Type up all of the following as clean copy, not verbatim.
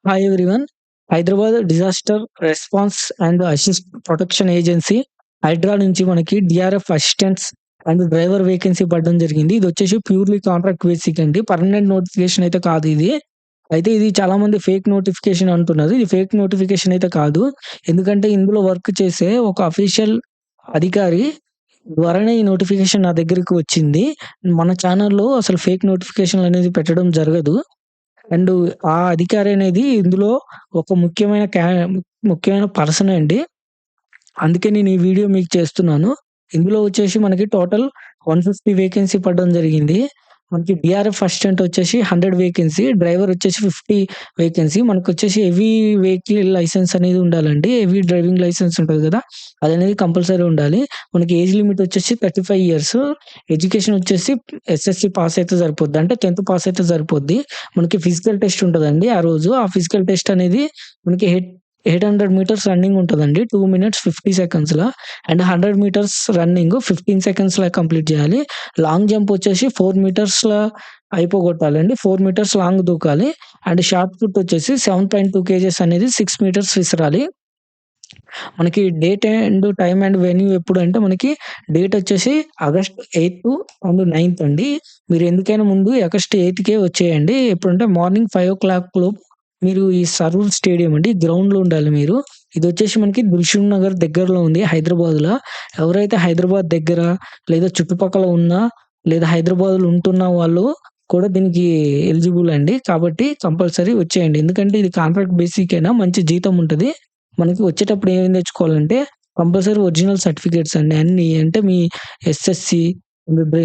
Hi everyone. Hyderabad disaster response and assist protection agency HYDRAA నుంచి మనకి DRF assistants and driver vacancy పడడం జరిగింది. ఇది వచ్చేసి ప్యూర్లీ కాంట్రాక్ట్ బేసిక్ అండి. పర్మనెంట్ నోటిఫికేషన్ అయితే కాదు ఇది. అయితే ఇది చాలా మంది ఫేక్ నోటిఫికేషన్ అంటున్నారు. ఇది ఫేక్ నోటిఫికేషన్ అయితే కాదు. ఎందుకంటే ఇందులో వర్క్ చేసే ఒక అఫీషియల్ అధికారి ద్వారానే ఈ నోటిఫికేషన్ నా దగ్గరికి వచ్చింది. మన ఛానల్‌లో అసలు ఫేక్ నోటిఫికేషన్‌లు అనేది పెట్టడం జరగదు. అండ్ ఆ అధికారి అనేది ఇందులో ఒక ముఖ్యమైన పర్సన్ అండి. అందుకే నేను ఈ వీడియో మీకు చేస్తున్నాను. ఇందులో వచ్చేసి మనకి టోటల్ 150 వేకెన్సీ పడడం జరిగింది. మనకి డీఆర్ఎఫ్ అసిస్టెంట్ వచ్చేసి 100 వేకెన్సీ, డ్రైవర్ వచ్చేసి 50 వేకెన్సీ. మనకొచ్చేసి హెవీ వెహికల్ లైసెన్స్ అనేది ఉండాలండి. హెవీ డ్రైవింగ్ లైసెన్స్ ఉంటది కదా! అదనేది కంపల్సరీ ఉండాలి. మనకి ఏజ్ లిమిట్ వచ్చేసి 35 ఇయర్స్. ఎడ్యుకేషన్ వచ్చేసి ఎస్ఎస్‌సి పాస్ అయితే సరిపోద్ది. అంటే 10థ్ పాస్ అయితే సరిపోద్ది. మనకి ఫిజికల్ టెస్ట్ ఉంటదండి ఆ రోజు. ఆ ఫిజికల్ టెస్ట్ అనేది మనకి 800 మీటర్స్ రన్నింగ్ ఉంటదండి. 2 మినిట్స్ 50 సెకండ్స్‌ల అండ్ 100 మీటర్స్ రన్నింగ్ 15 సెకండ్స్‌ల కంప్లీట్ చేయాలి. లాంగ్ జంప్ వచ్చేసి 4 మీటర్స్‌ల అయిపోగొట్టాలండి. 4 మీటర్స్ లాంగ్ దూకాలి. అండ్ షార్ట్ పుట్ వచ్చేసి 7.2 కేజెస్ అనేది 6 మీటర్స్ విసరాలి. మనకి date and time and venue ఎప్పుడంటే మనకి డేట్ వచ్చేసి ఆగస్ట్ 8 అండ్ 9 అండి. మీరు ఎందుకైనా ముందు ఆగస్ట్ 8కే వచ్చేయండి. ఎప్పుడంటే మార్నింగ్ 5:00 లోపు మీరు ఈ సరూర్ స్టేడియం అండి గ్రౌండ్‌లో ఉండాలి మీరు. ఇదొచ్చేసి మనకి దిల్‌సుఖ్ నగర్ దగ్గరలో ఉంది హైదరాబాద్‌లో. ఎవరైతే హైదరాబాద్ దగ్గర లేదా చుట్టుపక్కల ఉన్నా లేదా హైదరాబాద్‌లో ఉంటున్న వాళ్ళు కూడా దీనికి ఎలిజిబుల్ అండి. కాబట్టి కంపల్సరీ వచ్చేయండి. ఎందుకంటే ఇది కాంట్రాక్ట్ బేసికేనా మంచి జీతం ఉంటది. మనకి వచ్చేటప్పుడు ఏమేం తెచ్చుకోవాలంటే కంపల్సరీ ఒరిజినల్ సర్టిఫికేట్స్ అండి అన్నీ. అంటే మీ SSC,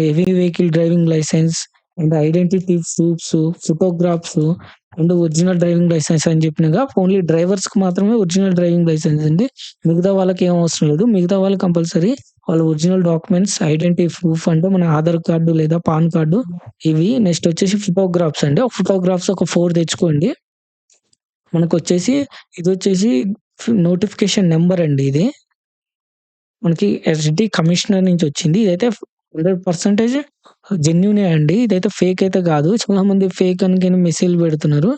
heavy vehicle driving licence and identity proofs, photographs and original driving licence అని చెప్పినగా ఓన్లీ డ్రైవర్స్‌కి మాత్రమే ఒరిజినల్ డ్రైవింగ్ లైసెన్స్ అండి. మిగతా వాళ్ళకి ఏం అవసరం లేదు. మిగతా వాళ్ళు కంపల్సరీ వాళ్ళ ఒరిజినల్ డాక్యుమెంట్స్, ఐడెంటిటీ ప్రూఫ్ అంటే మన ఆధార్ కార్డు లేదా పాన్ కార్డు ఇవి. నెక్స్ట్ వచ్చేసి ఫోటోగ్రాఫ్స్ అండి. ఫోటోగ్రాఫ్స్ ఒక 4 తెచ్చుకోండి. మనకొచ్చేసి ఇదొచ్చేసి నోటిఫికేషన్ నంబర్ అండి ఇది. మనకి ఎస్‌డి కమిషనర్ నుంచి వచ్చింది. ఇదైతే 100% జెన్యూనే అండి. ఇదైతే ఫేక్ అయితే కాదు. చాలా మంది ఫేక్ అనుకోని మెసేజ్‌లు పెడుతున్నారు.